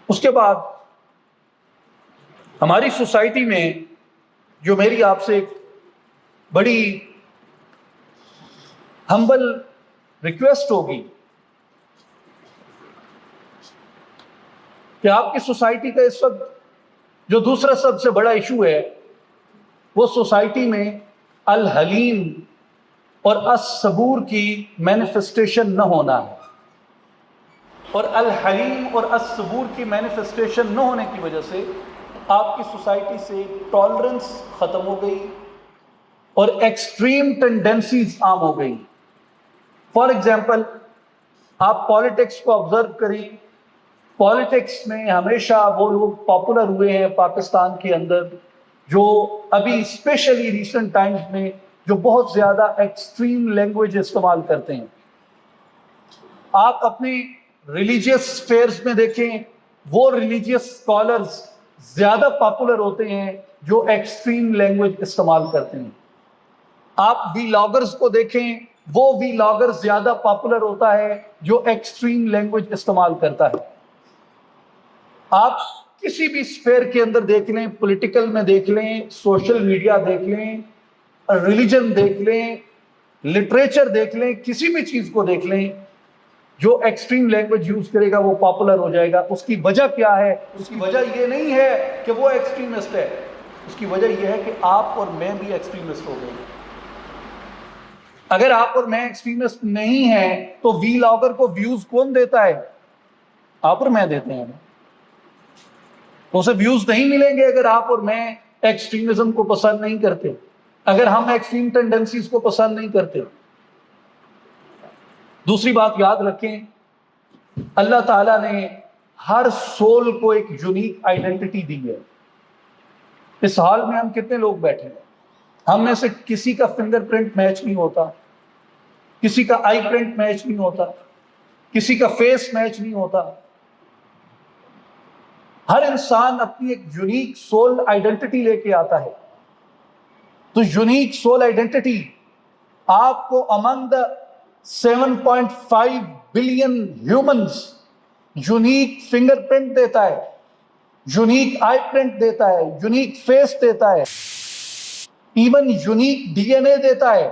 A: اس کے بعد ہماری سوسائٹی میں جو میری آپ سے ایک بڑی ہمبل ریکویسٹ ہوگی کہ آپ کی سوسائٹی کا اس وقت جو دوسرا سب سے بڑا ایشو ہے، وہ سوسائٹی میں الحلیم اور الصبور کی مینیفیسٹیشن نہ ہونا ہے. اور الحلیم اور الصبور کی مینیفیسٹیشن نہ ہونے کی وجہ سے آپ کی سوسائٹی سے ٹالرنس ختم ہو گئی اور ایکسٹریم ٹینڈنسیز عام ہو گئی. فار ایگزامپل، آپ پالیٹکس کو آبزرو کریں. پالیٹکس میں ہمیشہ وہ لوگ پاپولر ہوئے ہیں پاکستان کے اندر جو ابھی اسپیشلی ریسنٹ ٹائمز میں جو بہت زیادہ ایکسٹریم لینگویج استعمال کرتے ہیں. آپ اپنی ریلیجیس فیئرز میں دیکھیں، وہ ریلیجیس اسکالرز زیادہ پاپولر ہوتے ہیں جو ایکسٹریم لینگویج استعمال کرتے ہیں. آپ ویلاگرز کو دیکھیں، وہ ویلاگر زیادہ پاپولر ہوتا ہے جو ایکسٹریم لینگویج استعمال کرتا ہے. آپ کسی بھی اسفیئر کے اندر دیکھ لیں، پولیٹیکل میں دیکھ لیں، سوشل میڈیا دیکھ لیں، ریلیجن دیکھ لیں، لٹریچر دیکھ لیں، کسی بھی چیز کو دیکھ لیں، جو ایکسٹریم لینگویج یوز کرے گا وہ پاپولر ہو جائے گا. اس کی وجہ کیا ہے؟ اس کی وجہ یہ نہیں ہے کہ وہ ایکسٹریمسٹ ہے، اس کی وجہ یہ ہے کہ آپ اور میں بھی ایکسٹریمسٹ ہو گئے. اگر آپ اور میں ایکسٹریمسٹ نہیں ہیں تو ویلاگر کو ویوز کون دیتا ہے؟ آپ اور میں دیتے ہیں. تو اسے ویوز نہیں ملیں گے اگر آپ اور میں ایکسٹریمزم کو پسند نہیں کرتے، اگر ہم ایکسٹریم ٹینڈنسیز کو پسند نہیں کرتے. دوسری بات یاد رکھیں، اللہ تعالیٰ نے ہر سول کو ایک یونیک آئیڈینٹی دی ہے. اس حال میں ہم کتنے لوگ بیٹھے ہیں, ہم میں سے کسی کا فنگر پرنٹ میچ نہیں ہوتا, کسی کا آئی پرنٹ میچ نہیں ہوتا, کسی کا فیس میچ نہیں ہوتا. ہر انسان اپنی ایک یونیک سول آئیڈینٹی لے کے آتا ہے. تو یونیک سول آئیڈینٹی آپ کو امنگ دا 7.5 billion humans unique finger print دیتا ہے, یونیک آئی پرنٹ دیتا ہے, یونیک فیس دیتا ہے, ایون یونیک ڈی این اے دیتا ہے.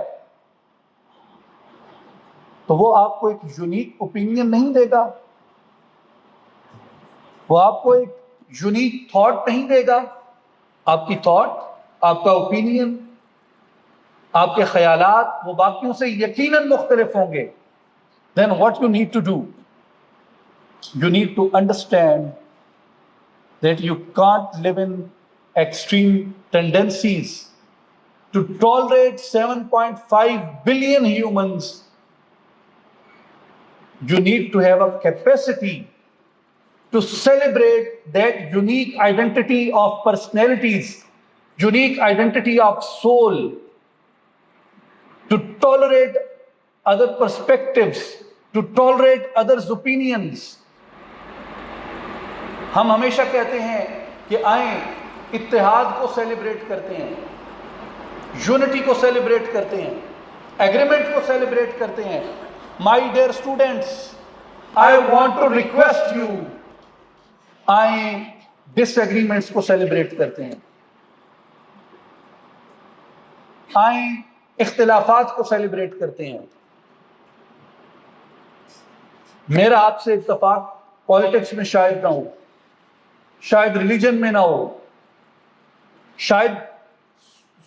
A: تو وہ آپ کو ایک یونیک اوپینین نہیں دے گا, وہ آپ کو ایک یونیک تھاٹ نہیں دے گا. آپ کی تھاٹ, آپ کا اوپینین, آپ کے خیالات وہ باقیوں سے یقیناً مختلف ہوں گے. Then what you need to do, you need to understand that you can't live in extreme tendencies to tolerate 7.5 billion humans. You need to have a capacity to celebrate that unique identity of personalities, unique identity of soul, to tolerate other perspectives, to tolerate others' opinions. ہم ہمیشہ کہتے ہیں کہ آئیں اتحاد کو سیلیبریٹ کرتے ہیں, یونٹی کو سیلیبریٹ کرتے ہیں, ایگریمنٹ کو سیلیبریٹ کرتے ہیں. My dear students, I want to request you, آئیں ڈس ایگریمنٹس کو سیلیبریٹ کرتے ہیں, آئیں اختلافات کو سیلیبریٹ کرتے ہیں. میرا آپ سے اتفاق پالیٹکس میں شاید نہ ہو, شاید ریلیجن میں نہ ہو, شاید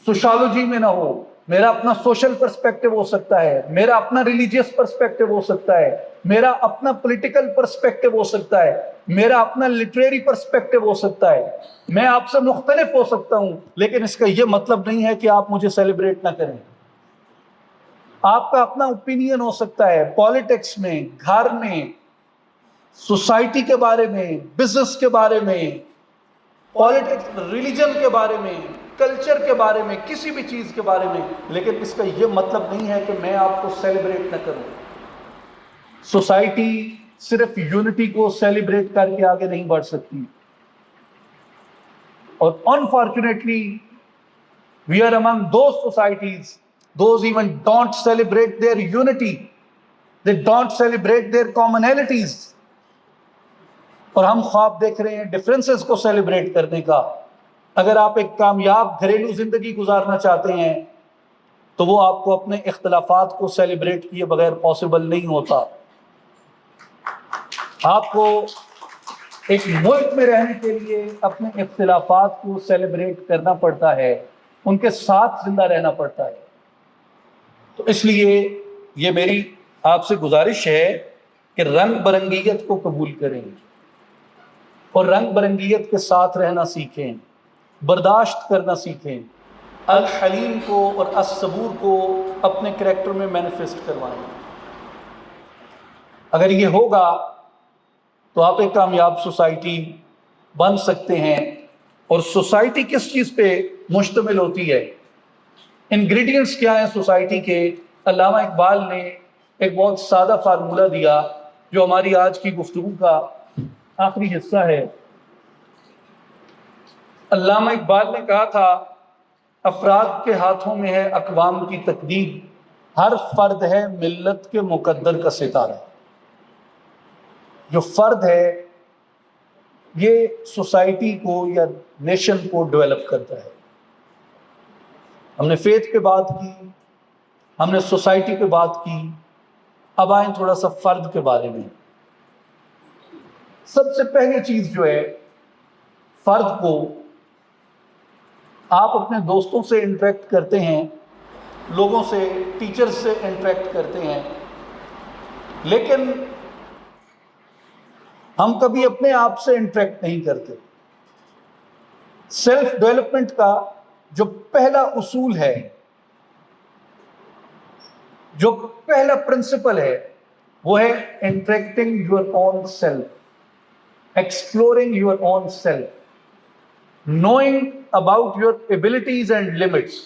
A: سوشالوجی میں نہ ہو. میرا اپنا سوشل پرسپیکٹو ہو سکتا ہے, میرا اپنا ریلیجیس پرسپیکٹو ہو سکتا ہے, میرا اپنا پولیٹیکل پرسپیکٹو ہو سکتا ہے, میرا اپنا لٹریری پرسپیکٹو ہو سکتا ہے. میں آپ سے مختلف ہو سکتا ہوں, لیکن اس کا یہ مطلب نہیں ہے کہ آپ مجھے سیلیبریٹ نہ کریں. آپ کا اپنا اوپینین ہو سکتا ہے پالیٹکس میں, گھر میں, سوسائٹی کے بارے میں, بزنس کے بارے میں, پالیٹکس, ریلیجن کے بارے میں, کلچر کے بارے میں, کسی بھی چیز کے بارے میں. لیکن اس کا یہ مطلب نہیں ہے کہ میں آپ کو سیلیبریٹ نہ کروں. سوسائٹی صرف یونٹی کو سیلیبریٹ کر کے آگے نہیں بڑھ سکتی. اور unfortunately we are among those societies, those even don't celebrate their unity, they don't celebrate their commonalities. اور ہم خواب دیکھ رہے ہیں ڈفرینسز کو سیلیبریٹ کرنے کا. اگر آپ ایک کامیاب گھریلو زندگی گزارنا چاہتے ہیں تو وہ آپ کو اپنے اختلافات کو سیلیبریٹ کیے بغیر پاسبل نہیں ہوتا. آپ کو ایک ملک میں رہنے کے لیے اپنے اختلافات کو سیلیبریٹ کرنا پڑتا ہے, ان کے ساتھ زندہ رہنا پڑتا ہے. تو اس لیے یہ میری آپ سے گزارش ہے کہ رنگ برنگیت کو قبول کریں اور رنگ برنگیت کے ساتھ رہنا سیکھیں, برداشت کرنا سیکھیں, الحلیم کو اور الصبور کو اپنے کریکٹر میں مینیفیسٹ کروائیں. اگر یہ ہوگا تو آپ ایک کامیاب سوسائٹی بن سکتے ہیں. اور سوسائٹی کس چیز پہ مشتمل ہوتی ہے, انگریڈینٹس کیا ہیں سوسائٹی کے؟ علامہ اقبال نے ایک بہت سادہ فارمولہ دیا جو ہماری آج کی گفتگو کا آخری حصہ ہے. علامہ اقبال نے کہا تھا, افراد کے ہاتھوں میں ہے اقوام کی تقدیر, ہر فرد ہے ملت کے مقدر کا ستارہ. جو فرد ہے یہ سوسائٹی کو یا نیشن کو ڈیولپ کرتا ہے. ہم نے فیتھ پہ بات کی, ہم نے سوسائٹی پہ بات کی, اب آئیں تھوڑا سا فرد کے بارے میں. سب سے پہلی چیز جو ہے, فرد کو آپ اپنے دوستوں سے انٹریکٹ کرتے ہیں, لوگوں سے, ٹیچر سے انٹریکٹ کرتے ہیں, لیکن ہم کبھی اپنے آپ سے انٹریکٹ نہیں کرتے. سیلف ڈیولپمنٹ کا جو پہلا اصول ہے, جو پہلا پرنسپل ہے, وہ ہے interacting your own self. exploring your own self, knowing about your abilities and limits.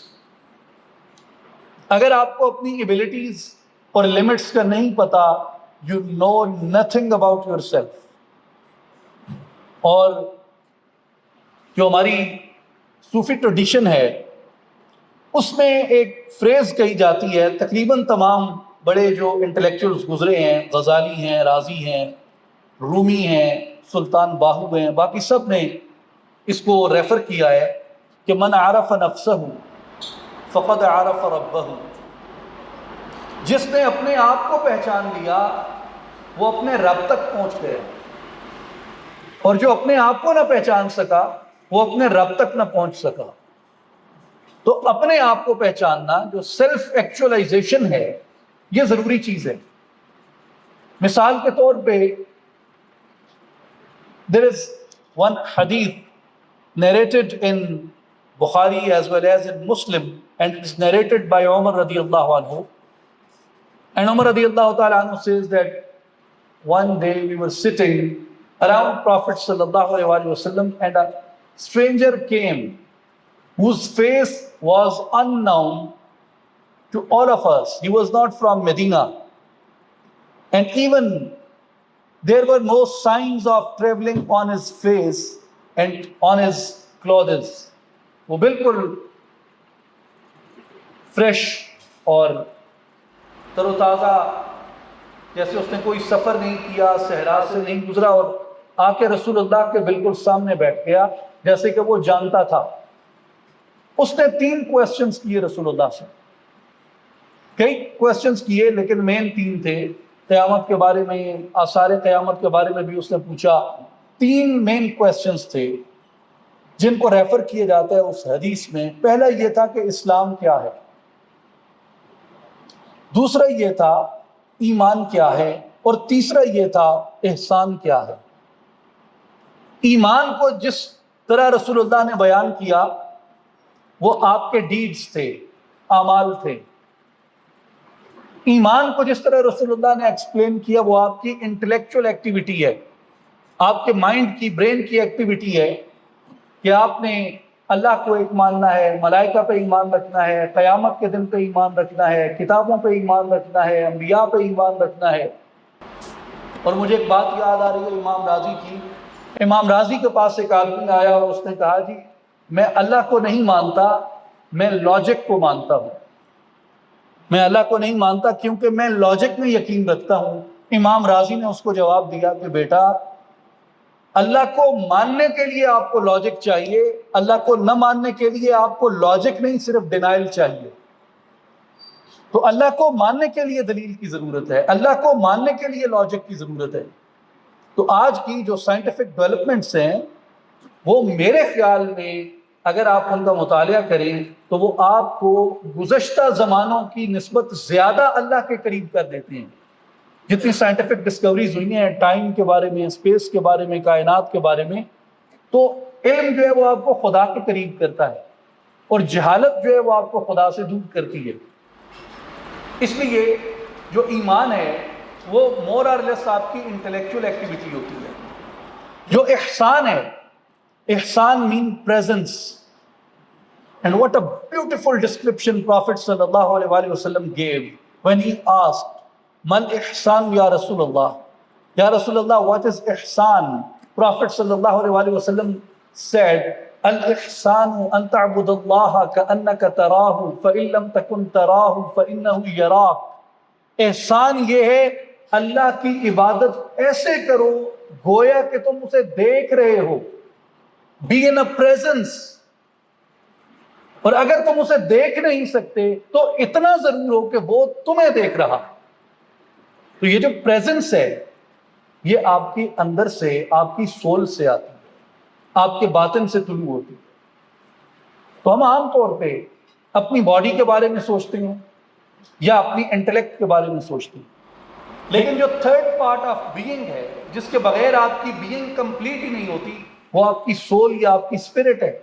A: اگر آپ کو اپنی ایبلٹیز اور لمٹس کا نہیں پتا, you know nothing about yourself. اور جو ہماری صوفی ٹریڈیشن ہے اس میں ایک فریز کہی جاتی ہے, تقریباً تمام بڑے جو انٹلیکچوئلز گزرے ہیں, غزالی ہیں, رازی ہیں, رومی ہیں, سلطان باہو ہیں, باقی سب نے اس کو ریفر کیا ہے کہ من عرف نفسہ فقد عرف ربہ. جس نے اپنے آپ کو پہچان لیا وہ اپنے رب تک پہنچ گیا, اور جو اپنے آپ کو نہ پہچان سکا وہ اپنے رب تک نہ پہنچ سکا. تو اپنے آپ کو پہچاننا, جو سیلف ایکچولائزیشن ہے, یہ ضروری چیز ہے. مثال کے طور پہ there is one hadith narrated in Bukhari as well as in Muslim, and it's narrated by Umar radiyallahu anhu. And Umar radiyallahu ta'ala anhu says that one day we were sitting around Prophet sallallahu alaihi wasallam and a stranger came whose face was unknown to all of us. He was not from Medina, and even there were no signs of traveling on his face and on his clothes. وہ بالکل فریش اور تر و تازہ, جیسے اس نے کوئی سفر نہیں کیا, صحرا سے نہیں گزرا, اور آ کے رسول اللہ کے بالکل سامنے بیٹھ گیا جیسے کہ وہ جانتا تھا. اس نے 3 کویسچنز کیے رسول اللہ سے. کئی کویسچنز کیے لیکن مین 3 تھے. قیامت کے بارے میں, آثار قیامت کے بارے میں بھی اس نے پوچھا. 3 مین کویسچنز تھے جن کو ریفر کیا جاتا ہے اس حدیث میں. پہلا یہ تھا کہ اسلام کیا ہے, دوسرا یہ تھا ایمان کیا ہے, اور تیسرا یہ تھا احسان کیا ہے. ایمان کو جس طرح رسول اللہ نے بیان کیا وہ آپ کے ڈیڈز تھے, اعمال تھے. ایمان کو جس طرح رسول اللہ نے ایکسپلین کیا وہ آپ کی انٹلیکچوئل ایکٹیویٹی ہے, آپ کے مائنڈ کی, برین کی ایکٹیویٹی ہے کہ آپ نے اللہ کو ایک ماننا ہے, ملائکہ پہ ایمان رکھنا ہے, قیامت کے دن پہ ایمان رکھنا ہے, کتابوں پہ ایمان رکھنا ہے, انبیاء پہ ایمان رکھنا ہے. اور مجھے ایک بات یاد آ رہی ہے امام راضی کی. امام راضی کے پاس ایک آدمی آیا اور اس نے کہا جی میں اللہ کو نہیں مانتا, میں لاجک کو مانتا ہوں. میں اللہ کو نہیں مانتا کیونکہ میں لاجک میں یقین رکھتا ہوں. امام راضی نے اس کو جواب دیا کہ بیٹا, اللہ کو ماننے کے لیے آپ کو لاجک چاہیے, اللہ کو نہ ماننے کے لیے آپ کو لاجک نہیں صرف ڈینائل چاہیے. تو اللہ کو ماننے کے لیے دلیل کی ضرورت ہے, اللہ کو ماننے کے لیے لاجک کی ضرورت ہے. تو آج کی جو سائنٹیفک ڈیولپمنٹس ہیں وہ میرے خیال میں اگر آپ ان کا مطالعہ کریں تو وہ آپ کو گزشتہ زمانوں کی نسبت زیادہ اللہ کے قریب کر دیتے ہیں. جتنی سائنٹیفک ڈسکوریز ہوئی ہیں ٹائم کے بارے میں, اسپیس کے بارے میں, کائنات کے بارے میں, تو علم جو ہے وہ آپ کو خدا کے قریب کرتا ہے, اور جہالت جو ہے وہ آپ کو خدا سے دور کرتی ہے. اس لیے جو ایمان ہے وہ مور اور لیس آپ کی انٹلیکچوئل ایکٹیویٹی ہوتی ہے. جو احسان ہے, احسان means presence. And what a beautiful description prophet صلی اللہ علیہ وسلم gave when he asked mal ihsan ya Rasulullah, ya Rasulullah, what is ihsan? Prophet sallallahu alaihi wasallam said, al ihsanu an ta'budu allaha ka'annaka tarahu fa in lam takun tarahu fa innahu yarak. احسان یہ ہے اللہ کی عبادت ایسے کرو گویا کہ تم اسے دیکھ رہے ہو. be in a presence. اور اگر تم اسے دیکھ نہیں سکتے تو اتنا ضرور ہو کہ وہ تمہیں دیکھ رہا. تو یہ جو پریزنس ہے یہ آپ کی اندر سے, آپ کی سول سے آتی ہے, آپ کے باطن سے طلوع ہوتی ہے. تو ہم عام طور پہ اپنی باڈی کے بارے میں سوچتے ہیں یا اپنی انٹلیکٹ کے بارے میں سوچتے ہیں, لیکن جو تھرڈ پارٹ آف بینگ ہے جس کے بغیر آپ کی بینگ کمپلیٹ ہی نہیں ہوتی وہ آپ کی سول یا آپ کی اسپرٹ ہے.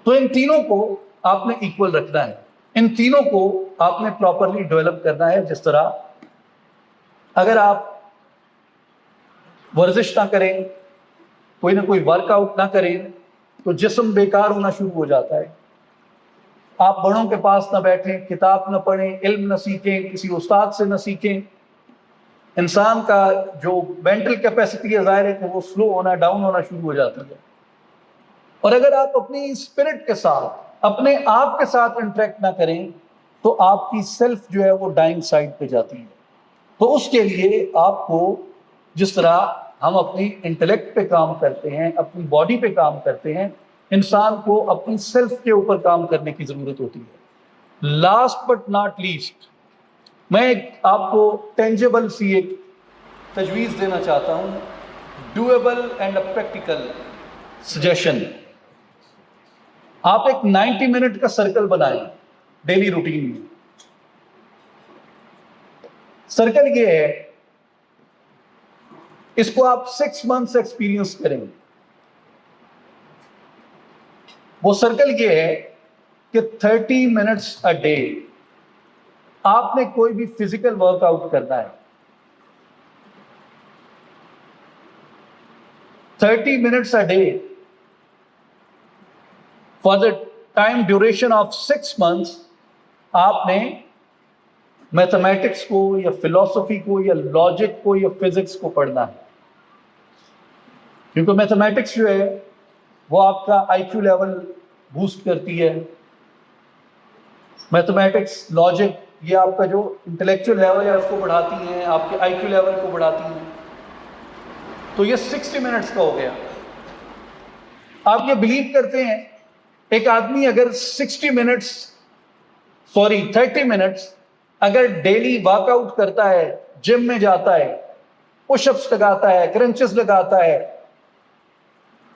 A: تو ان تینوں کو آپ نے ایکول رکھنا ہے, ان تینوں کو آپ نے پراپرلی ڈیولپ کرنا ہے. جس طرح اگر آپ ورزش نہ کریں, کوئی نہ کوئی ورک آؤٹ نہ کریں, تو جسم بیکار ہونا شروع ہو جاتا ہے. آپ بڑوں کے پاس نہ بیٹھیں, کتاب نہ پڑھیں, علم نہ سیکھیں, کسی استاد سے نہ سیکھیں. انسان کا جو مینٹل کیپیسٹی ہے ظاہر ہے کہ وہ سلو ہونا, ڈاؤن ہونا شروع ہو جاتی ہے. اور اگر آپ اپنی اسپرٹ کے ساتھ, اپنے آپ کے ساتھ انٹریکٹ نہ کریں تو آپ کی سیلف جو ہے وہ ڈائنگ سائڈ پہ جاتی ہے. تو اس کے لیے آپ کو, جس طرح ہم اپنی انٹلیکٹ پہ کام کرتے ہیں, اپنی باڈی پہ کام کرتے ہیں, انسان کو اپنی سیلف کے اوپر کام کرنے کی ضرورت ہوتی ہے. لاسٹ بٹ ناٹ لیسٹ, میں آپ کو ٹینجیبل سی ایک تجویز دینا چاہتا ہوں, doable and a practical suggestion. آپ ایک 90 منٹ کا سرکل بنائیں ڈیلی روٹین میں. سرکل یہ ہے, اس کو آپ 6 months ایکسپیرینس کریں. وہ سرکل یہ ہے کہ 30 minutes اے ڈے آپ نے کوئی بھی فزیکل ورک آؤٹ کرنا ہے. 30 minutes a day for the time duration of 6 months آپ نے میتھمیٹکس کو یا فلسفی کو یا لاجک کو یا فزکس کو پڑھنا ہے. کیونکہ میتھمیٹکس جو ہے وہ آپ کا آئی کیو لیول بوسٹ کرتی ہے. میتھمیٹکس, لاجک, یہ آپ کا جو انٹلیکچوئل لیول ہے اس کو بڑھاتی ہیں, آپ کے آئی کیو لیول کو بڑھاتی ہیں. تو یہ 60 منٹس کا ہو گیا. آپ یہ بلیو کرتے ہیں ایک آدمی اگر 30 منٹس اگر ڈیلی ورک آؤٹ کرتا ہے, جم میں جاتا ہے, پش اپس لگاتا ہے, کرنچز لگاتا ہے,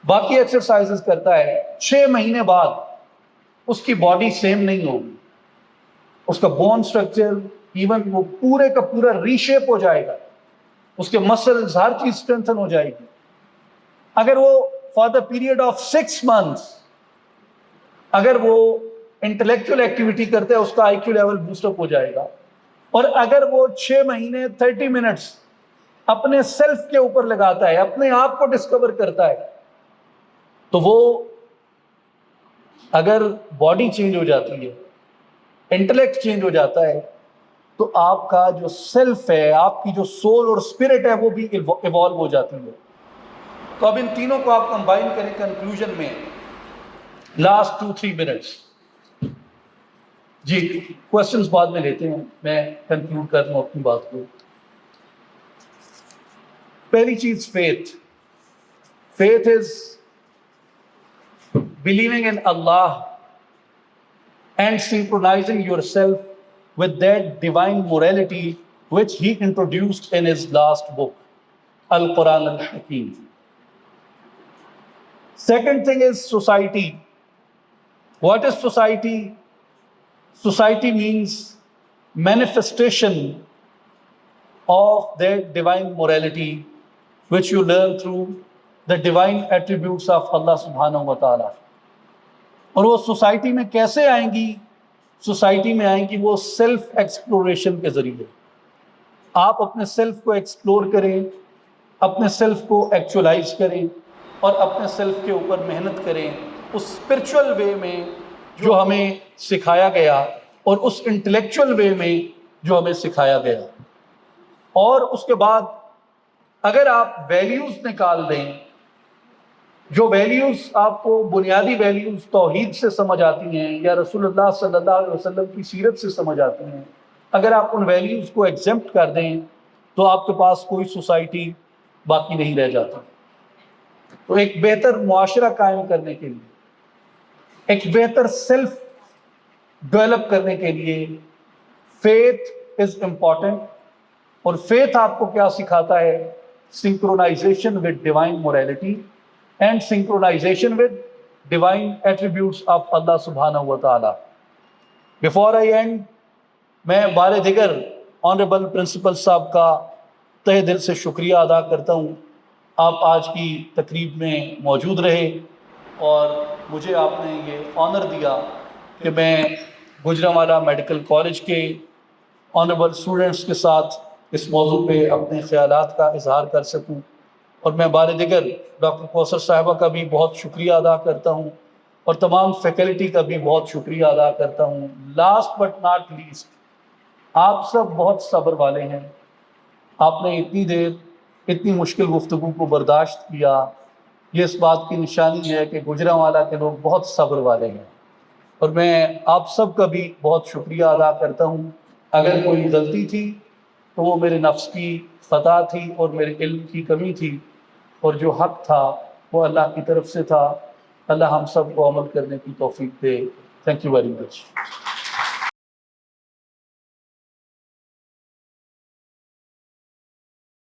A: باقی ایکسرسائزز کرتا ہے, 6 مہینے بعد اس کی باڈی سیم نہیں ہوگی. اس کا بون سٹرکچر ایون وہ پورے کا پورا ری شیپ ہو جائے گا, اس کے مسلز ہر چیز اسٹرینتھن ہو جائے گی. اگر وہ for the period of 6 months اگر وہ انٹلیکچوئل ایکٹیویٹی کرتے ہیں, اس کا آئی کیو لیول بوسٹ اپ ہو جائے گا. اور اگر وہ 6 مہینے 30 منٹس اپنے سیلف کے اوپر لگاتا ہے, اپنے آپ کو ڈسکور کرتا ہے, تو وہ اگر باڈی چینج ہو جاتی ہے, انٹلیکٹ چینج ہو جاتا ہے, تو آپ کا جو سیلف ہے, آپ کی جو سول اور اسپرٹ ہے وہ بھی ایوالو ہو جاتی ہے. تو اب ان تینوں کو آپ کمبائن کریں کنکلوژن میں لاسٹ 2-3 منٹس. جی کوشچنز بعد میں لیتے ہیں, میں کنکلوڈ کر رہا ہوں اپنی بات کو. پہلی چیز faith. Faith is believing in Allah and synchronizing yourself with that divine morality which He introduced in His last book, Al-Quran Al-Hakim. Second thing is society. What is society? Society means manifestation of that divine morality which you learn through the divine attributes of Allah subhanahu wa ta'ala. اور وہ سوسائٹی میں کیسے آئیں گی؟ سوسائٹی میں آئیں گی وہ سیلف ایکسپلوریشن کے ذریعے. آپ اپنے سیلف کو ایکسپلور کریں, اپنے سیلف کو ایکچولائز کریں اور اپنے سیلف کے اوپر محنت کریں اس اسپرچول وے میں جو ہمیں سکھایا گیا اور اس انٹلیکچوئل وے میں جو ہمیں سکھایا گیا. اور اس کے بعد اگر آپ ویلیوز نکال دیں, جو ویلیوز آپ کو بنیادی ویلیوز توحید سے سمجھ آتی ہیں یا رسول اللہ صلی اللہ علیہ وسلم کی سیرت سے سمجھ آتی ہیں, اگر آپ ان ویلیوز کو ایگزمپٹ کر دیں تو آپ کے پاس کوئی سوسائٹی باقی نہیں رہ جاتی. تو ایک بہتر معاشرہ قائم کرنے کے لیے, ایک بہتر سیلف ڈیولپ کرنے کے لیے فیتھ از امپورٹنٹ. اور فیتھ آپ کو کیا سکھاتا ہے؟ Synchronisation with divine morality and synchronization with divine attributes of Allah subhanahu wa ta'ala. Before I end, میں بار دیگر آنریبل پرنسپل صاحب کا تہ دل سے شکریہ ادا کرتا ہوں. آپ آج کی تقریب میں موجود رہے اور مجھے آپ نے یہ آنر دیا کہ میں گوجرانوالہ میڈیکل کالج کے آنریبل اسٹوڈنٹس کے ساتھ اس موضوع پہ اپنے خیالات کا اظہار کر سکوں. اور میں بار دیگر ڈاکٹر کوثر صاحبہ کا بھی بہت شکریہ ادا کرتا ہوں اور تمام فیکلٹی کا بھی بہت شکریہ ادا کرتا ہوں. لاسٹ بٹ ناٹ لیسٹ، آپ سب بہت صبر والے ہیں. آپ نے اتنی دیر اتنی مشکل گفتگو کو برداشت کیا. یہ اس بات کی نشانی ہے کہ گوجرانوالا کے لوگ بہت صبر والے ہیں، اور میں آپ سب کا بھی بہت شکریہ ادا کرتا ہوں. اگر کوئی غلطی تھی تو وہ میرے نفس کی خطا تھی اور میرے علم کی کمی تھی، اور جو حق تھا وہ اللہ کی طرف سے تھا. اللہ ہم سب کو عمل کرنے کی توفیق دے. Thank you very much.